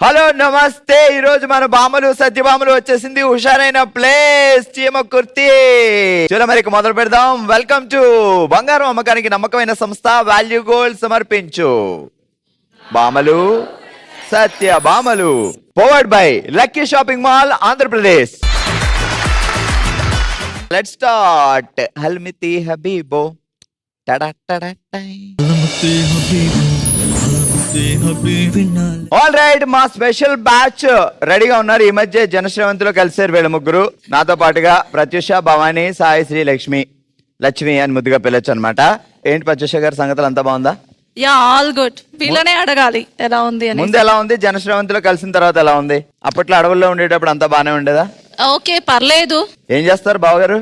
Hello నమస్తే. ఈ రోజు మన బామలు సత్యభామలు వచ్చేసింది. హుషారైన ప్లేస్ చీమకుర్తి. చలో మరి మొదలు పెడదాం. వెల్కమ్ టు బంగారం అమ్మకానికి నమ్మకమైన సంస్థ వాల్యూ గోల్డ్ సమర్పించు బామలు సత్యభామలు. Powered by lucky shopping mall Andhra Pradesh. Let's start. హల్మితి హబీబో ta-da ta-da tie. All right, మా స్పెషల్ బ్యాచ్ రెడీగా ఉన్నారు. ఈ మధ్య జనశ్రవంతిలో కలిసారు వీళ్ళ ముగ్గురు. నాతో పాటుగా ప్రత్యూష, భవానీ, సాయి, శ్రీ, లక్ష్మి అని ముద్దుగా పిల్లచ్చు అనమాట. ఏంటి ప్రత్యూష గారి సంగతులు అంతా బాగుందా? Yeah, all good. వీళ్ళనే అడగాలి ఎలా ఉంది అని. ముందు ఎలా ఉంది? జనశ్రవంతిలో కలిసిన తర్వాత ఎలా ఉంది? అప్పట్లో అడవుల్లో ఉండేటప్పుడు అంతా బాగానే ఉండేదా? ఓకే, పర్లేదు. ఏం చేస్తారు బావగారు?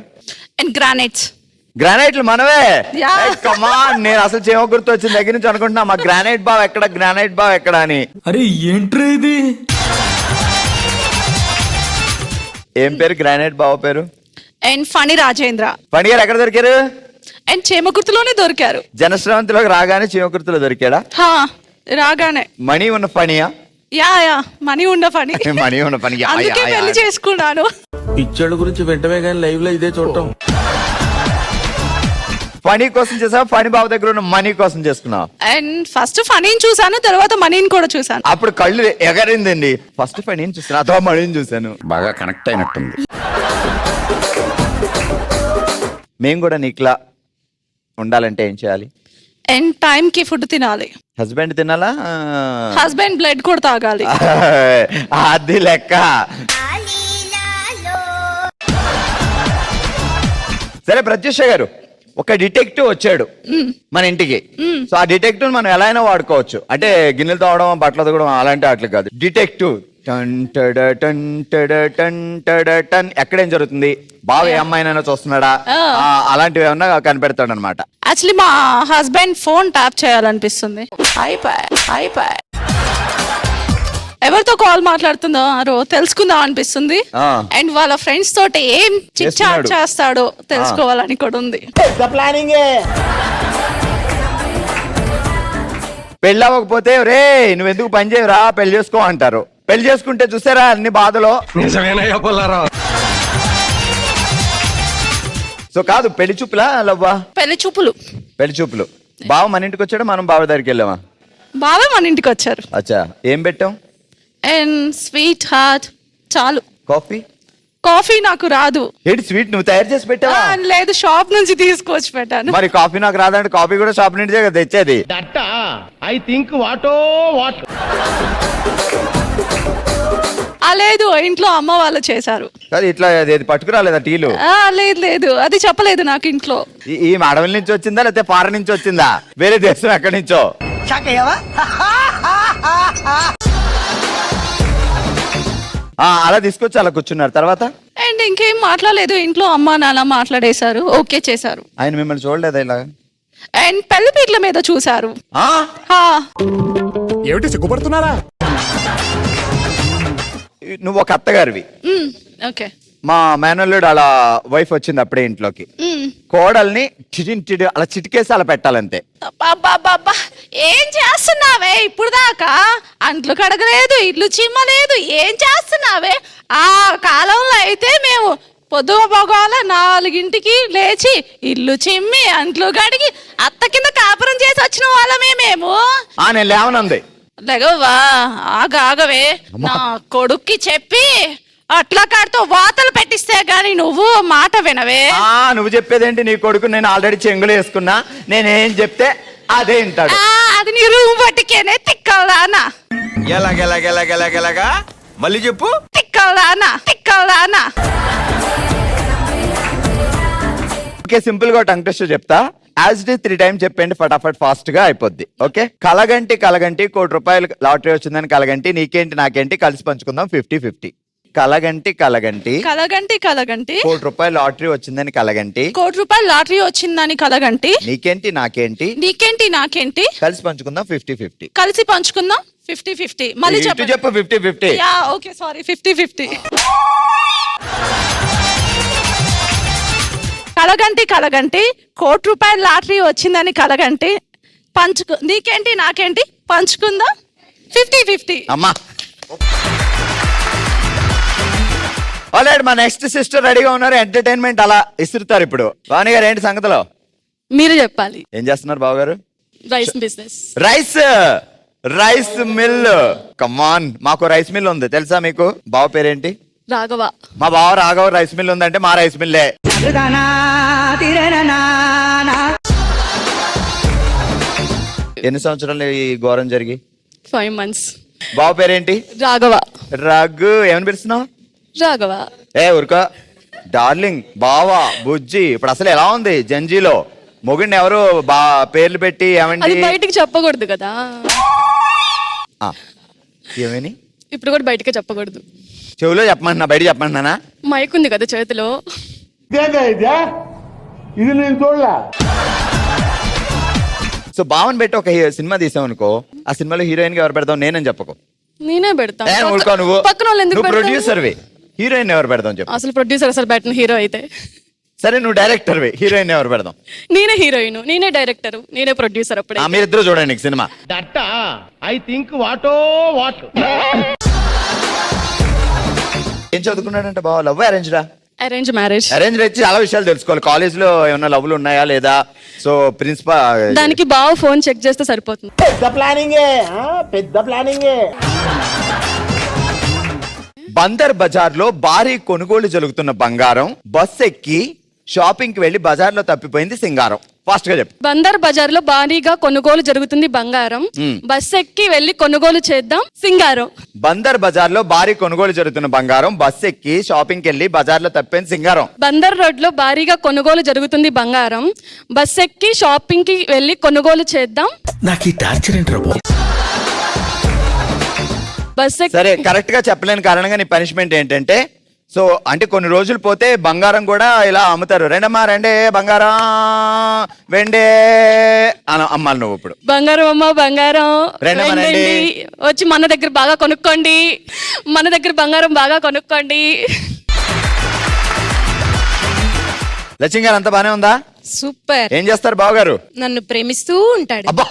And granites. గ్రానైట్లు మనవే. Yeah. కమాన్, నేను అసలు చేమ గుర్తు వచ్చిన దగ్గర నుంచి అనుకుంటున్నా మా గ్రానైట్ బావ్ ఎక్కడ, గ్రానైట్ బావ్ ఎక్కడ అని. అరే ఏంట్రా ఇది? ఏం పేరు గ్రానైట్ బావ పేరు? అండ్ ఫణి రాజేంద్ర. ఫణి గారు ఎక్కడ దొరికారు? అండ్ చేమకుర్తిలోనే దొరికారు. జనశ్రవంతిలోకి రాగానే చీమకుర్తిలో దొరికాడా? హా, రాగానే. మణి ఉన్న పనియా? యా, మనీ ఉండ ఫణి. మణి ఉన్న పని. అందుకే పెళ్లి చేసుకున్నాను. పిచ్చోళ్ళ గురించి వెంటనే కానీ లైవ్ లో ఇదే చూడటం. పని కోసం చేసావా, పని బాబు దగ్గర ఉన్న మనీ కోసం చేసుకున్నావు? అండ్ ఫస్ట్ ఫణిని చూసాను, తర్వాత మనీని కూడా చూసాను. అప్పుడు కళ్ళు ఎగరిందండి. ఫస్ట్ పనిని చూసాను, అథవా మణిని చూసాను. బాగా కనెక్ట్ అయినట్టుంది. మేము కూడా నీకులా ఉండాలంటే ఏం చేయాలి? అండ్ టైం కి ఫుడ్ తినాలి. హస్బెండ్ తినాలా? హస్బెండ్ బ్లడ్ కూడా తాగాలి. అది లెక్క. సరే ప్రత్యూష గారు, ఒక డిటెక్టివ్ వచ్చాడు మన ఇంటికి. సో ఆ డిటెక్టివ్ మనం ఎలా అయినా వాడుకోవచ్చు. అంటే గిన్నెలు తోవడం, బట్టలు తోవడం అలాంటి వాటి కాదు. డిటెక్టివ్ టన్ టడ టన్ టడ టన్ టడ టన్ ఎక్కడేం జరుగుతుంది, బాగా ఏ అమ్మాయినైనా చూస్తున్నాడా, అలాంటివి ఏమన్నా కనిపెడతాడు అనమాట. యాక్చువల్లీ మా హస్బెండ్ ఫోన్ ట్యాప్ చేయాలనిపిస్తుంది. అయిపోయి ఎవరితో కాల్ మాట్లాడుతుందో తెలుసుకుందాం అనిపిస్తుంది. అండ్ వాళ్ళ ఫ్రెండ్స్ తోటి ఏం చిట్ చాట్ చేస్తాడో తెలుసుకోవాలని కూడా ఉంది. పెళ్ళి అవ్వకపోతే రే నువ్వెందుకు పని చేయరా, పెళ్లి చేసుకో అంటారు. పెళ్లి చేసుకుంటే చూసారా అన్ని బాధలో. సో కాదు, పెళ్లి చూపులా లవ్వా? పెళ్లి చూపులు. పెళ్లి చూపులు. బావ మన ఇంటికి వచ్చాడు, మనం బావ దగ్గరికి వెళ్ళామా? బావే మన ఇంటికి వచ్చారు. అచ్చా, ఏం పెట్టాం? అండ్ స్వీట్ హార్ట్ చాలు. కాఫీ నాకు రాదు. ఏంటి స్వీట్ నువ్వు తయారు చేసి పెట్టావా? లేదు, షాప్ నుంచి తీసుకొచ్చి పెట్టాను. మరి కాఫీ నాకు రాదంటే కాఫీ కూడా షాప్ నుండి కదా తెచ్చేది. లేదు, ఇంట్లో అమ్మ వాళ్ళు చేశారు. అది ఇట్లా అది పట్టుకురాలేదా టీలు? లేదు, అది చెప్పలేదు నాకు ఇంట్లో. ఈ అడవుల నుంచి వచ్చిందా లేకపోతే పార నుంచి వచ్చిందా, వేరే దేశం ఎక్కడి నుంచో? అలా తీసుకొచ్చి అలా కూర్చున్నారు. తర్వాత అండ్ ఇంకేం మాట్లాడలేదు. ఇంట్లో అమ్మ నాన్న మాట్లాడేశారు, ఓకే చేశారు. ఆయన మిమ్మల్ని చూడలేదా ఇలా? అండ్ పెళ్లి పీటల మీద చూశారు. ఏమిటి సిగ్గుపడుతున్నారా? నువ్వు ఒక అత్తగారివి. ఓకే. మా మేనల్లుడు అలా వైఫ్ వచ్చింది అప్పుడే ఇంట్లోకి. కోడల్ని అలా చిటికేసి అలా పెట్టాలంతే. ఏం చేస్తున్నావే ఇప్పుడు దాకా? అంట్లు కడగలేదు, ఇల్లు చిమ్మలేదు, ఏం చేస్తున్నావే? ఆ కాలంలో అయితే మేము పొద్దువ పొగల 4ంటికి లేచి ఇల్లు చిమ్మి అంట్లు కడిగి అత్త కింద కాపురం చేసి వచ్చిన వాళ్ళమే మేము. నేను లేవనంది. లేగవా, ఆగవే. నా కొడుక్కి చెప్పి అట్లా కాడితో వాతలు పెట్టిస్తే గాని నువ్వు మాట వినవే. నువ్వు చెప్పేదేంటి? నీ కొడుకు నేను ఆల్రెడీ చెంగులు వేసుకున్నా, నేనేం చెప్తే అదే వింటాడు. అది నీ రూమ్ పట్టుకేనే తిక్కలదానా. ఎలాగెలాగెలాగెలాగెలాగా మళ్ళీ చెప్పు. తిక్కలదానా. ఓకే, సింపుల్ గా టంగ్ టెస్ట్ చెప్తా. యాజ్ ఇట్ 3 times చెప్పండి, ఫటాఫట్ ఫాస్ట్ గా అయిపోద్ది. ఓకే. కలగంటి ₹1 కోటి లాటరీ వచ్చిందని కలగంటి, నీకేంటి నాకేంటి కలిసి పంచుకుందాం 50-50. కలగంటి ₹1 కోటి లాటరీ వచ్చిందని కలగంటి, ₹1 లాటరీ వచ్చిందని కలగంటి, నీకేంటి నాకేంటి కలిసి పంచుకుందాం 50-50. కలిసి పంచుకుందాం 50-50. మళ్ళీ చెప్పు 50-50. Okay, sorry 50-50. కలగంటి ₹1 లాటరీ వచ్చిందని కలగంటి, నీకేంటి నాకేంటి పంచుకుందాం 50-50. అమ్మా ఆల్రెడీ మా నెక్స్ట్ సిస్టర్ రెడీగా ఉన్నారు, ఎంటర్టైన్మెంట్ అలా ఇస్తుతారు ఇప్పుడు. భవాని గారు ఏంటి సంగతిలో? మీరు చెప్పాలి. ఏం చేస్తున్నారు బావ గారు? Rice business. Rice mill. Come on, మాకు రైస్ మిల్ ఉంది తెలుసా మీకు? బావ పేరేంటి? రాఘవ. మా బావ రాఘవ రైస్ మిల్ ఉందంటే మా రైస్ మిల్లే. ఎన్ని సంవత్సరాలు ఈ ఘోరం జరిగి? 5 months. బావ పేరేంటి? రాఘవ. రఘు. ఏమని పిలుస్తున్నావు? రాఘవ. ఊరుకో డార్లింగ్, బావా, బుజ్జి. ఇప్పుడు అసలు ఎలా ఉంది జంజీలో? మొగుడిని ఎవరు పేర్లు పెట్టి అది ఏమండి? బయటికి చెప్పకూడదు కదా. ఏమని? ఇప్పుడు కూడా బయటకే చెప్పకూడదు. చెవులో చెప్పమంటున్నా, బయట చెప్పమంటున్నానా? మైక్ ఉంది కదా చేతిలో. ఇది నేను చూడలే. సో బావని పెట్టి ఒక సినిమా తీసావు అనుకో, ఆ సినిమాలో హీరోయిన్ గా ఎవరు పెడతావు? నేనని చెప్పకు. నేనే పెడతా. ఊరుకో నువ్వు. పక్కన వాళ్ళు ఎందుకు పెడతారు? ప్రొడ్యూసర్వి, హీరోయిన్ ఎవరు పెడతావు చెప్పు. అసలు ప్రొడ్యూసర్ అసలు పెట్టిన హీరో అయితే. సరే నువ్వు డైరెక్టర్వి, హీరోయిన్ ఎవరు పెడతాం? నేనే హీరోయిన్, నేనే డైరెక్టర్, నేనే ప్రొడ్యూసర్. అప్పుడే మీరిద్దరు చూడండి సినిమా. దట్ ఐ థింక్ వాటో వాట్. ఏం చదువుకున్నాడంటే బావ? లవ్ అరేంజ్డా? Arrange marriage. అరేంజ్ వచ్చి చాలా విషయాలు తెలుసుకోవాలి. కాలేజ్ లో ఏమన్నా లవ్లు ఉన్నాయా లేదా? సో ప్రిన్సిపల్ దానికి బావ ఫోన్ చెక్ చేస్తే సరిపోతుంది. పెద్ద ప్లానింగే, పెద్ద ప్లానింగే. బందర్ బజార్ లో భారీ కొనుగోలు జరుగుతున్న బంగారం బస్ ఎక్కి షాపింగ్ కి వెళ్లి బజార్ లో తప్పిపోయింది సింగారం. ఫాస్ట్ గా చెప్పు. బందర్ బజార్ లో భారీగా కొనుగోలు జరుగుతుంది బంగారం, బస్ ఎక్కి వెళ్లి కొనుగోలు చేద్దాం సింగారం. బందర్ బజార్ లో భారీ కొనుగోలు జరుగుతున్న బంగారం బస్ ఎక్కి షాపింగ్ కి వెళ్లి బజార్ లో తప్పిపోయింది సింగారం. బందర్ రోడ్ లో భారీగా కొనుగోలు జరుగుతుంది బంగారం, బస్ ఎక్కి షాపింగ్ కి వెళ్లి కొనుగోలు చేద్దాం. నాకు ఈ టార్చర్ ఏంట్రా బాబు? బస్ ఎక్కి సరే, కరెక్ట్ గా చెప్పలేని కారణంగా నీ పనిష్మెంట్ ఏంటంటే, సో అంటే కొన్ని రోజులు పోతే బంగారం కూడా ఇలా అమ్ముతారు. రెండమ్మా రెండే బంగారం వెండే అని అమ్మాలి నువ్వు ఇప్పుడు. బంగారం అమ్మ బంగారం రెండమ్మ రండి. రండి. వచ్చి మన దగ్గర బాగా కొనుక్కోండి, మన దగ్గర బంగారం బాగా కొనుక్కోండి. లక్ష్మి గారు అంతా బానే ఉందా? సూపర్. ఏం చేస్తారు బావగారు? నన్ను ప్రేమిస్తూ ఉంటాడు. అబ్బా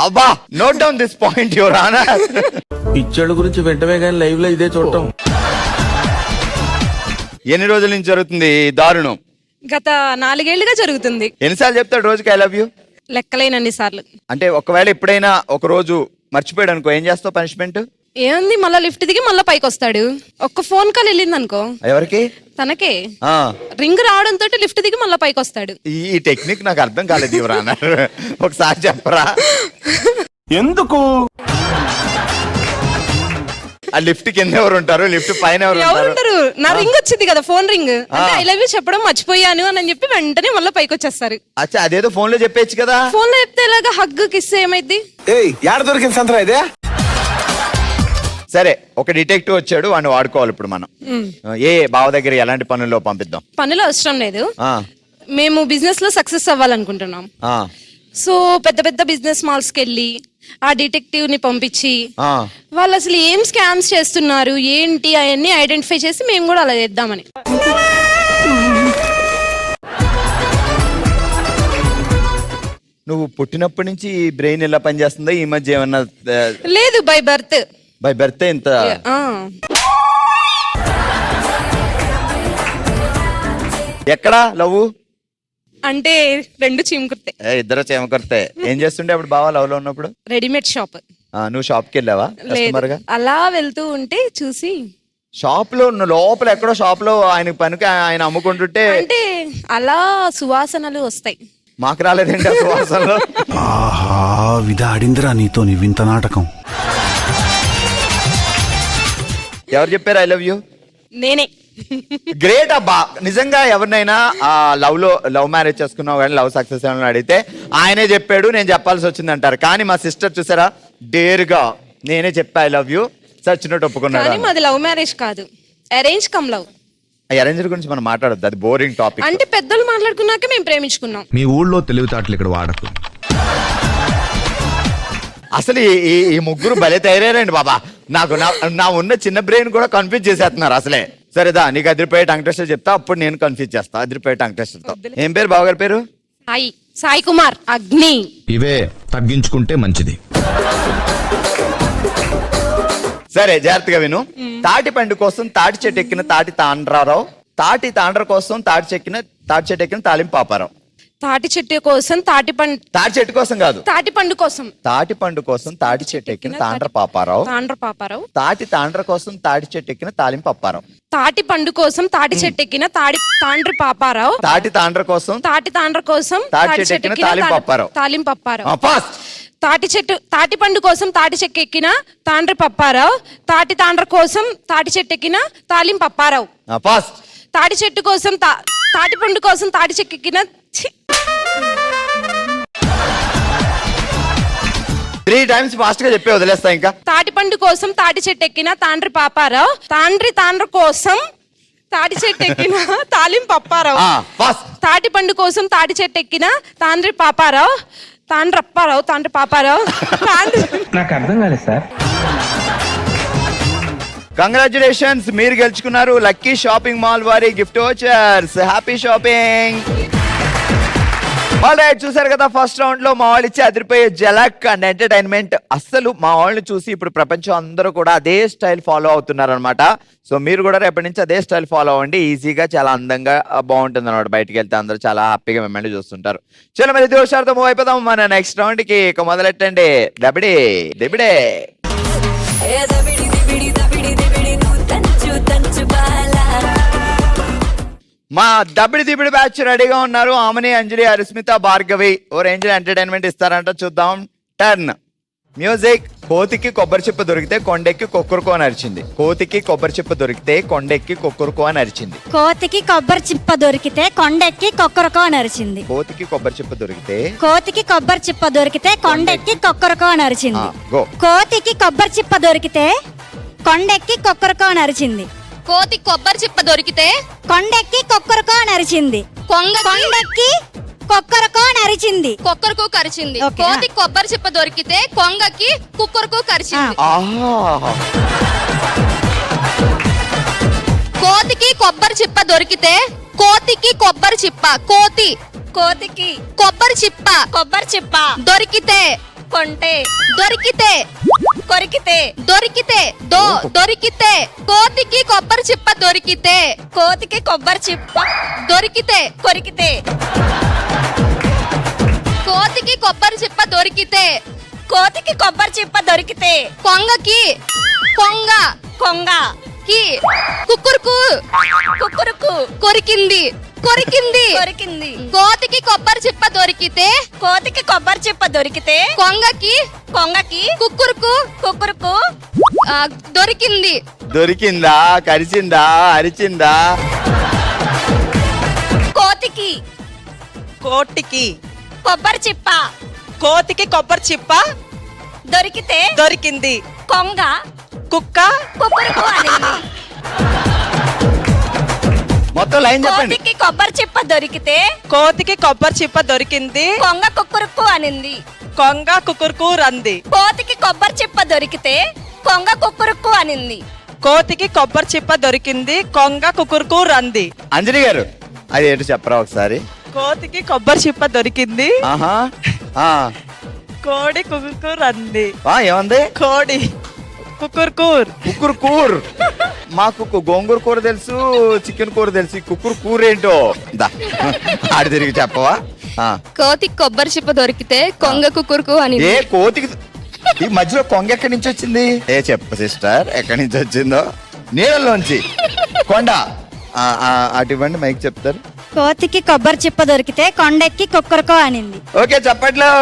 అబ్బా, note down this point your honour. పిచ్చోళ్ళ గురించి వెంటనే కానీ లైవ్ లో ఇదే చూడటం. ఎన్ని రోజుల నుంచి జరుగుతుంది ఈ దారుణం? గత 4 ఏళ్లుగా జరుగుతుంది. ఎన్నిసార్లు చెప్తాడు రోజుకి ఐ లవ్ యూ? లెక్కలేనన్ని సార్లు. అంటే ఒకవేళ ఎప్పుడైనా ఒక రోజు మర్చిపోయాడు అనుకో, ఏం చేస్తావు పనిష్మెంట్? ఏముంది, మళ్ళా లిఫ్ట్ దిగి మళ్ళా పైకి వస్తాడు. ఒక్క ఫోన్ కాల్ వెళ్ళింది అనుకో ఎవరికి? తనకే. ఆ రింగ్ రావడంతో లిఫ్ట్ దిగి మళ్ళా పైకి వస్తాడు. ఈ టెక్నిక్ నాకు అర్థం కాలేదు యువర్ ఆనర్. ఒకసారి చెప్పరా ఎందుకు? ఆ లిఫ్ట్ కింద ఎవరు ఉంటారు, లిఫ్ట్ పైన ఎవరు ఉంటారు? ఎవరుంటారు? నా రింగ్ వచ్చింది కదా, ఫోన్ రింగ్. అంటే ఐ లవ్ యూ చెప్పడం మర్చిపోయాను అని చెప్పి వెంటనే మళ్ళీ పైకి వచ్చేస్తారు. అచ్చా, అదేదో ఫోన్ లో చెప్పేచ్చు కదా. ఫోన్ లో చెప్తే ఇలాగా హగ్ కిస్ ఏమైంది? ఏయ్ యాడ దొరికింది సంతరా ఇదే? సరే, ఒక డిటెక్టివ్ వచ్చాడు, వాడిని వాడుకోవాలి ఇప్పుడు మనం. ఏ బావ దగ్గర ఎలాంటి పనుల్లో పంపిద్దాం? పనులు అవసరం లేదు, ఆ మేము బిజినెస్ లో సక్సెస్ అవ్వాలనుకుంటున్నాం. ఆ సో పెద్ద పెద్ద బిజినెస్ మాల్స్ కి వెళ్ళి ఆ డిటెక్టివ్ ని పంపించి ఆ వాళ్ళు అసలు ఏం స్కామ్స్ చేస్తున్నారు ఏంటి అవన్నీ ఐడెంటిఫై చేసి మేము కూడా అలా చేద్దామని. నువ్వు పుట్టినప్పటి నుంచి బ్రెయిన్ ఎలా పనిచేస్తుందో ఈ మధ్య ఏమన్నా? లేదు, బై బర్త్. బై బర్త్ ఇంత? ఎక్కడా లవ్? అంటే 2 చీమకుర్తే. ఇద్దరు చేమకొడితే. ఏం చేస్తుండే అప్పుడు బావ లవ్ లో ఉన్నప్పుడు? Readymade shop. నువ్వు షాప్ కి వెళ్ళావా కస్టమర్ గా? అలా వెళ్తూ ఉంటే చూసి షాప్ లో లోపల ఎక్కడో షాప్ లో ఆయన పనికి ఆయన అమ్ముకుంటుంటే అంటే అలా సువాసనలు వస్తాయి. మాకు రాలేదండి ఆ సువాసనలో. ఆహా, విధాడిందిరా నీతో నీ వింత నాటకం. ఎవరు చెప్పారు ఐ లవ్ యూ? నేనే. గ్రేట్ అబ్బా. నిజంగా ఎవరినైనా ఆ లవ్ మ్యారేజ్ చేసుకున్నావు కానీ లవ్ సక్సెస్ అని అడిగితే ఆయనే చెప్పాడు, నేను చెప్పాల్సి వచ్చింది అంటారు. కానీ మా సిస్టర్ చూసారా, డేర్గా నేనే చెప్పా ఐ లవ్ యూ, సచ్చినట్టు ఒప్పుకున్నాడు. కానీ మాది లవ్ మ్యారేజ్ కాదు, అరేంజ్ కమ్ లవ్. అరేంజర్ గురించి మనం మాట్లాడొద్దు, అది బోరింగ్ టాపిక్. అంటే పెద్దలు మాట్లాడుకున్నాక మేము ప్రేమించుకున్నాం. మీ ఊళ్ళో తెలివితేటలు ఇక్కడ వాడకు. అసలు ఈ ముగ్గురు భలే తయారండి బాబా. నాకు నా ఉన్న చిన్న బ్రెయిన్ కూడా కన్ఫ్యూజ్ చేసేస్తున్నారు అసలే. సరేదా, నీకు అదిరిపోయే టంగ్ టెస్టర్ చెప్తా, అప్పుడు నేను కన్ఫ్యూజ్ చేస్తా అదిరిపోయే టంగ్ టెస్టర్ తో. ఏం పేరు బావగారి పేరు? సాయి కుమార్ అగ్ని. ఇవే తగ్గించుకుంటే మంచిది. సరే జాగ్రత్తగా విను. తాటి పండు కోసం తాటి చెట్టు ఎక్కిన తాటి తాండ్రారావు, తాటి తాండ్ర కోసం తాటి చెట్టు ఎక్కిన తాలింపు పాపారావు. తాటి చెట్టు కోసం తాటి చెట్టు కోసం కాదు, తాటి పండు కోసం తాటి పండు కోసం తాటి చెట్టు ఎక్కిన తాండ్ర పాపారావు, తాండ్ర పాపారావు. తాటి తాండ్ర కోసం తాటి చెట్టు ఎక్కిన తాలింపు అప్పారావు. తాటి పండు కోసం తాటి చెట్టు ఎక్కిన తాండ్రి పాపారావు. తాటి తాండ్ర కోసం తాటి తాండ్ర కోసం తాటి చెట్టు ఎక్కిన తాలింపు అప్పారావు. తాలింపు అప్పారావు. ఫాస్ట్. తాటి పండు కోసం తాటి చెట్టు ఎక్కిన తాండ్రి పప్పారావు. తాటి తాండ్ర కోసం తాటి చెట్టు ఎక్కిన తాలింపు అప్పారావు. ఫాస్ట్. తాటి చెట్టు కోసం తాటి పండు కోసం తాటి చెట్టు ఎక్కిన 3 times ఫాస్ట్ గా చెప్పి వదిలేస్తా. ఇంకా తాటి పండు కోసం తాటి చెట్టు ఎక్కిన తాండ్రి పాపారావు. తాండ్ర కోసం తాటి చెట్టు ఎక్కిన తాలింపు అప్పారావు. ఫాస్ట్. తాటి పండు కోసం తాటి చెట్టు ఎక్కిన తాండ్రి పాపారావు. తాండ్రి పాపారావు. నాకు అర్థం కాలేదు సార్. కంగ్రాచులేషన్స్, మీరు గెలుచుకున్నారు లక్కీ షాపింగ్ మాల్ వారి gift vouchers. Happy shopping. Alright, చూసారు కదా ఫస్ట్ రౌండ్ లో మా వాళ్ళు ఇచ్చే అదిరిపోయే జలక్ అండ్ ఎంటర్టైన్మెంట్. అస్సలు మా వాళ్ళని చూసి ఇప్పుడు ప్రపంచం అందరూ కూడా అదే స్టైల్ ఫాలో అవుతున్నారు అనమాట. సో మీరు కూడా రేపటి నుంచి అదే స్టైల్ ఫాలో అవ్వండి. ఈజీగా చాలా అందంగా బాగుంటుంది అనమాట. బయటికి వెళ్తే అందరూ చాలా హ్యాపీగా మిమ్మల్ని చూస్తుంటారు. చలో మరి దోషాలతో మూవ్ అయిపోదాం మన నెక్స్ట్ రౌండ్ కి. ఇక మొదలెట్టండి. దబిడే దబిడే. మా దబిడి దిబిడి బ్యాచ్ రెడీగా ఉన్నారు. ఆమెని, అంజలి, అరిస్మిత, భార్గవి ఓ రేంజ్ ఎంటర్టైన్మెంట్ ఇస్తారంట. చూద్దాం. Turn music. కోతికి కొబ్బరి చిప్ప దొరికితే కొండెక్కి కొక్కురుకో అని అరిచింది. కోతికి కొబ్బరి చిప్ప దొరికితే కొండెక్కి కొక్కురుకో అని అరిచింది. కోతికి కొబ్బరి చిప్ప దొరికితే కొండెక్కి కొక్కరకో అని అరిచింది. కోతికి కొబ్బరి చిప్ప దొరికితే కొండెక్కి కొక్కరకో అని అరిచింది. గో. కోతికి కొబ్బరి చిప్ప దొరికితే కొండెక్కి కొక్కరకో అని అరిచింది. కోతి కొబ్బరి చిప్ప దొరికితే కొండెక్కి కొక్కరకో అని అరిచింది. కొండెక్కి కొక్కరకో అని అరిచింది. కొక్కరకు కరిచింది. Okay. కోతి కొబ్బరి చిప్ప దొరికితే కొంగకి కుక్కరకు కరిచింది. కోతికి కొబ్బరి చిప్ప దొరికితే కోతికి కొబ్బరి చిప్ప కోతికి కొబ్బరి చిప్ప దొరికితే కొంటే దొరికితే కోతికి కొబ్బరి చిప్ప దొరికితే దొరికితే కోతికి కొబ్బరి చిప్ప దొరికితే కొంగకి కుక్కురుకు కొరికింది. కోతికి కొబ్బరి చిప్ప దొరికితే కొంగకి కుక్కురుకు దొరికింది. దొరికిందా, కరిచిందా, అరిచిందా? కోతికి కొబ్బరి చిప్ప కోతికి కొబ్బరి చిప్ప దొరికింది. కొంగ కుక్క కుక్కురుకు అనింది. మొత్తం లైన్ చెప్పండి. కోతికి కొబ్బరి చిప్ప దొరికితే కోతికి కొబ్బరి చిప్ప దొరికింది. కొంగ కుక్కురుకు అనింది. కొంగ కుక్కురుకు రంది. కోతికి కొబ్బరి చిప్ప దొరికితే కొంగ కుక్కురుకు అనింది. కోతికి కొబ్బరి చిప్ప దొరికింది. కొంగ కుక్కురుకు రంది. అంజలి గారు అది ఏంటో చెప్పరా ఒకసారి. కోతికి కొబ్బరి చిప్ప దొరికింది. ఆహా. కోడి కుక్కురుకు రంది. ఏమంది? కోడి కుక్కురుకూర్. మాకు గోంగూర కూర తెలుసు, చికెన్ కూర తెలుసు. కుక్కురు కూర ఏంటో ఆడి తిరిగి చెప్పవా? కోతికి కొబ్బరి చిప్ప దొరికితే కొంగ కుక్కురుకు అని. ఏ కోతికి ఈ మధ్యలో కొంగ ఎక్కడి నుంచి వచ్చింది? చెప్పు సిస్టర్, ఎక్కడి నుంచి వచ్చిందో? నీళ్ళలోంచి. కొండ. అటు ఇవ్వండి, మైక్ చెప్తారు. కోతికి కొబ్బరి చిప్ప దొరికితే కొండెక్కి కొక్కరకో అనింది. ఓకే, చెప్పట్లో.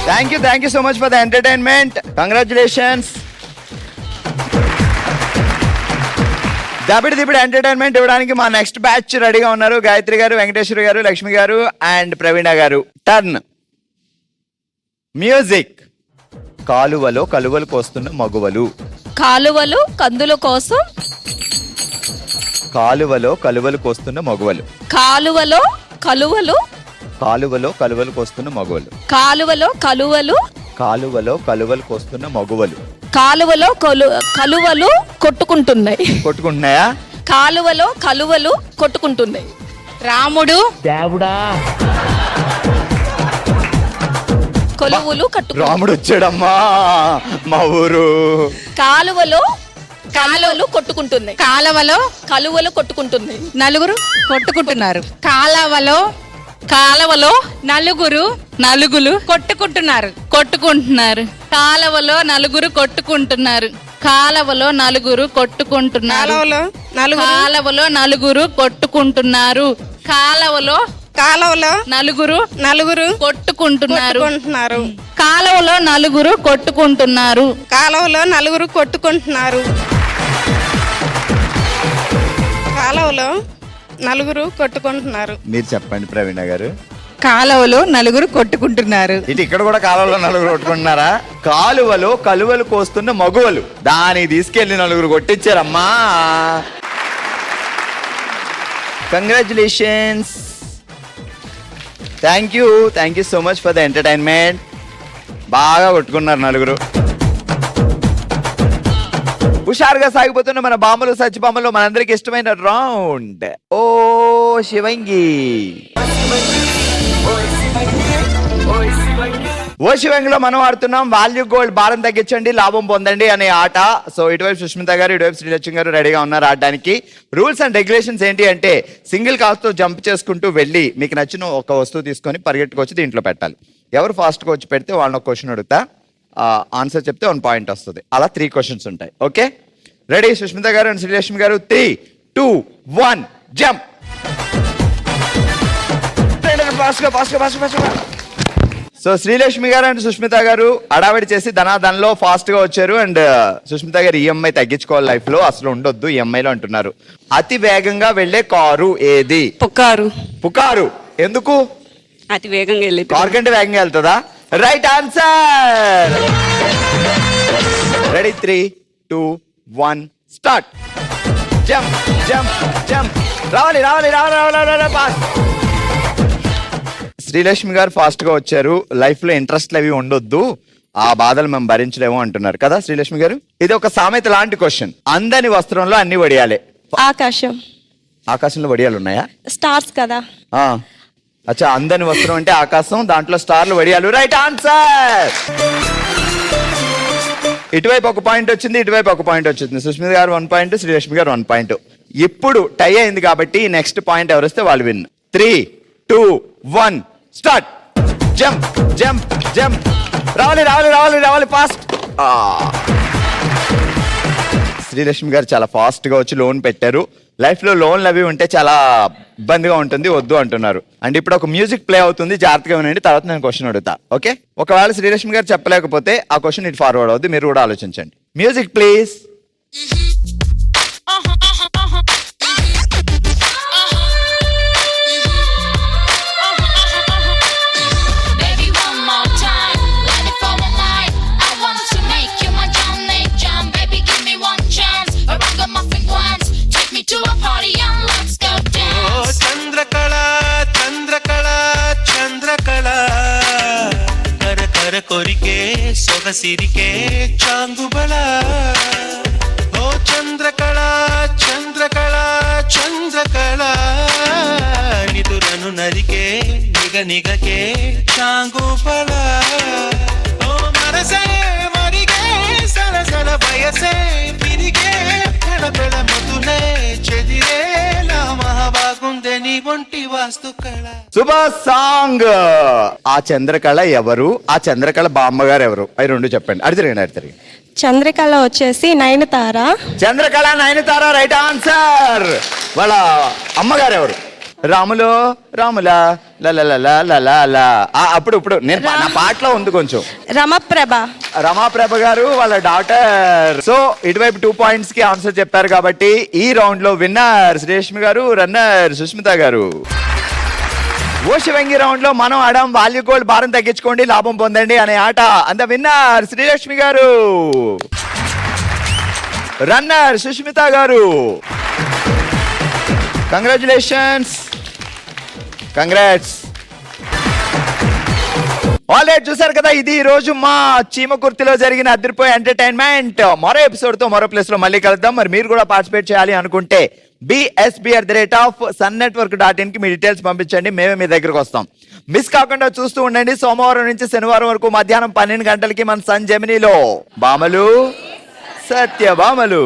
Thank you so much for the entertainment. Congratulations. దబిడి దిబిడి ఎంటర్టైన్మెంట్ ఇవ్వడానికి మా నెక్స్ట్ బ్యాచ్ రెడీగా ఉన్నారు. గాయత్రి గారు, వెంకటేశ్వర గారు, లక్ష్మి గారు అండ్ ప్రవీణ గారు. Turn music. కాలువలో కలువలు కోస్తున్న మగువలు. కాలువలు కందుల కోసం కాలువలో కలువలు కోస్తున్న మగువలు. కాలువలో కలువలు కోస్తున్న మగువలు. కాలువలో కలువలు కోస్తున్న మగువలు. కాలువలో కలువలు కొట్టుకుంటున్నాయా? కాలువలో కలువలు కొట్టుకుంటున్నాయి. రాముడు కొలువులు కట్టుకు రాముడు వచ్చాడమ్మా మా ఊరు. కాలువలు కొట్టుకుంటుంది. కాలవలో కలువలు కొట్టుకుంటుంది. నలుగురు కొట్టుకుంటున్నారు. కాలవలో నలుగురు కొట్టుకుంటున్నారు. కాలవలో నలుగురు కొట్టుకుంటున్నారు. కాలవలో నలుగురు కొట్టుకుంటున్నారు. కాలవలో నలుగురు కొట్టుకుంటున్నారు. కాలవలో నలుగురు కొట్టుకుంటున్నారు. కాలవలో నలుగురు కొట్టుకుంటున్నారు. కాలువలో నలుగురు కొట్టుకుంటున్నారు. కాలువలో నలుగురు కొట్టుకుంటున్నారు. మీరు చెప్పండి ప్రవీణ గారు. కాలవలో నలుగురు కొట్టుకుంటున్నారు. ఇటు ఇక్కడ కూడా కాలువలో నలుగురు కొట్టుకుంటున్నారా? కాలువలో కలువలు కోస్తున్న మగువలు దాన్ని తీసుకెళ్లి నలుగురు కొట్టించారమ్మా. Congratulations. Thank you so much for the entertainment. బాగా కొట్టుకున్నారు నలుగురు. హుషారుగా సాగిపోతున్న మన బామ్మలు సత్యభామలో మనందరికి ఇష్టమైన రౌండ్ ఓ శివంగి. ఓ శివంగిలో మనం ఆడుతున్నాం వాల్యూ గోల్డ్ భారం తగ్గించండి లాభం పొందండి అనే ఆట. సో ఇటువైపు సుష్మిత గారు, ఇటువైపు శ్రీలక్ష్మి గారు రెడీగా ఉన్నారు ఆడడానికి. రూల్స్ అండ్ రెగ్యులేషన్స్ ఏంటి అంటే సింగిల్ కాల్స్తో జంప్ చేసుకుంటూ వెళ్ళి మీకు నచ్చిన ఒక వస్తువు తీసుకొని పరిగెట్టుకొచ్చి దీంట్లో పెట్టాలి. ఎవరు ఫాస్ట్గా వచ్చి పెడితే వాళ్ళని ఒక క్వశ్చన్ అడుగుతా, ఆన్సర్ చెప్తే 1 పాయింట్ వస్తుంది. అలా 3 క్వశ్చన్స్ ఉంటాయి. Okay ready? సుష్మిత గారు అండ్ శ్రీలక్ష్మి గారు 3, 2, 1 జంప్. సో శ్రీలక్ష్మి గారు అండ్ సుష్మిత గారు అడావిడి చేసి ధనాధనలో ఫాస్ట్ గా వచ్చారు. అండ్ సుష్మిత గారు ఈఎంఐ తగ్గించుకోవాలి, లైఫ్ లో అసలు ఉండొద్దు ఈఎంఐలో అంటున్నారు. అతి వేగంగా వెళ్లే కారు ఏది? పుకారు. ఎందుకు? అతి వేగంగా వెళ్ళి కారు కంటే వేగంగా వెళ్తుందా? Right answer. Ready? 3, 2, 1 start. Jump jump jump. రావాలి. శ్రీలక్ష్మి గారు ఫాస్ట్ గా వచ్చారు, లైఫ్ లో ఇంట్రెస్ట్ అవి ఉండొద్దు, ఆ బాధలు మేము భరించలేము అంటున్నారు కదా శ్రీలక్ష్మి గారు. ఇది ఒక సామెత లాంటి క్వశ్చన్. అందని వస్త్రంలో అన్ని వడియాలే. ఆకాశంలో వడియాలు ఉన్నాయా? స్టార్స్ కదా. అచ్చా, అందని వస్త్రం అంటే ఆకాశం, దాంట్లో స్టార్లు వడియాలు. Right answer. ఇటువైపు 1 పాయింట్ వచ్చింది, ఇటువైపు 1 పాయింట్ వచ్చింది. సుష్మిత గారు 1 పాయింట్, శ్రీలక్ష్మి గారు 1 పాయింట్. ఇప్పుడు టై అయింది కాబట్టి నెక్స్ట్ పాయింట్ ఎవరు వస్తే వాళ్ళు win. 3, 2, 1 start. Jump jump jump. రావాలి ఫాస్ట్. శ్రీలక్ష్మి గారు చాలా ఫాస్ట్ గా వచ్చి లోన్ పెట్టారు. లైఫ్ లో లోన్లు అవి ఉంటే చాలా ఇబ్బందిగా ఉంటుంది, వద్దు అంటున్నారు. అండ్ ఇప్పుడు ఒక మ్యూజిక్ ప్లే అవుతుంది, జాగ్రత్తగా వినండి, తర్వాత నేను క్వశ్చన్ అడుగుతా. ఓకే? ఒకవేళ శ్రీలక్ష్మి గారు చెప్పలేకపోతే ఆ క్వశ్చన్ ఇటు ఫార్వర్డ్ అవుద్ది, మీరు కూడా ఆలోచించండి. Music please. కొరికే సొగసిరికే చాంగుబళ. ఓ చంద్రకళ నిదురను నరికే నిగనిగకే చాంగుబళ. ఓ మనసే మరిగే సరసల వయసే పిరిగే కళపెళ మొతులే చెదిరే నా మహాబాగుందే నీ ఒంటి వాస్తు కళ. Super song. ఆ చంద్రకళ ఎవరు? ఆ చంద్రకళ బామ్మగారు ఎవరు? అవి 2 చెప్పండి. అడిగిరండి. చంద్రకళ వచ్చేసి నయనతార. Chandrakala Nayanthara right answer. వాళ్ళ అమ్మగారు ఎవరు? రాములా అప్పుడు నేను నా పాటలో ఉంది కొంచెం. రమాప్రభ గారు వాళ్ళ డాటర్. సో ఇటువైపు 2 పాయింట్స్ కి ఆన్సర్ చెప్పారు కాబట్టి ఈ రౌండ్ లో విన్నర్ శ్రీలక్ష్మి గారు, రన్నర్ సుష్మిత గారు. ఓ శివంగి రౌండ్ లో మనం ఆడాం వాల్యూ గోల్డ్ భారం తగ్గించుకోండి లాభం పొందండి అనే ఆట. అంత విన్నర్ శ్రీలక్ష్మి గారు, రన్నర్ సుష్మిత గారు. కంగ్రాచులేషన్స్. కంగ్రాట్స్. ఆల్రెడీ చూసారు కదా, ఇది ఈ రోజు మా చీమకుర్తిలో జరిగిన అదిరిపోయే ఎంటర్టైన్మెంట్. మరో ఎపిసోడ్ తో మరో ప్లేస్ లో మళ్ళీ కలుద్దాం. మరి మీరు కూడా పార్టిసిపేట్ చేయాలి అనుకుంటే BSB@sunnetwork.in కి మీ డీటెయిల్స్ పంపించండి, మేమే మీ దగ్గరకు వస్తాం. మిస్ కాకుండా చూస్తూ ఉండండి. సోమవారం నుంచి శనివారం వరకు మధ్యాహ్నం 12 గంటలకి మన సన్ జెమినీలో భామలు సత్యభామలు.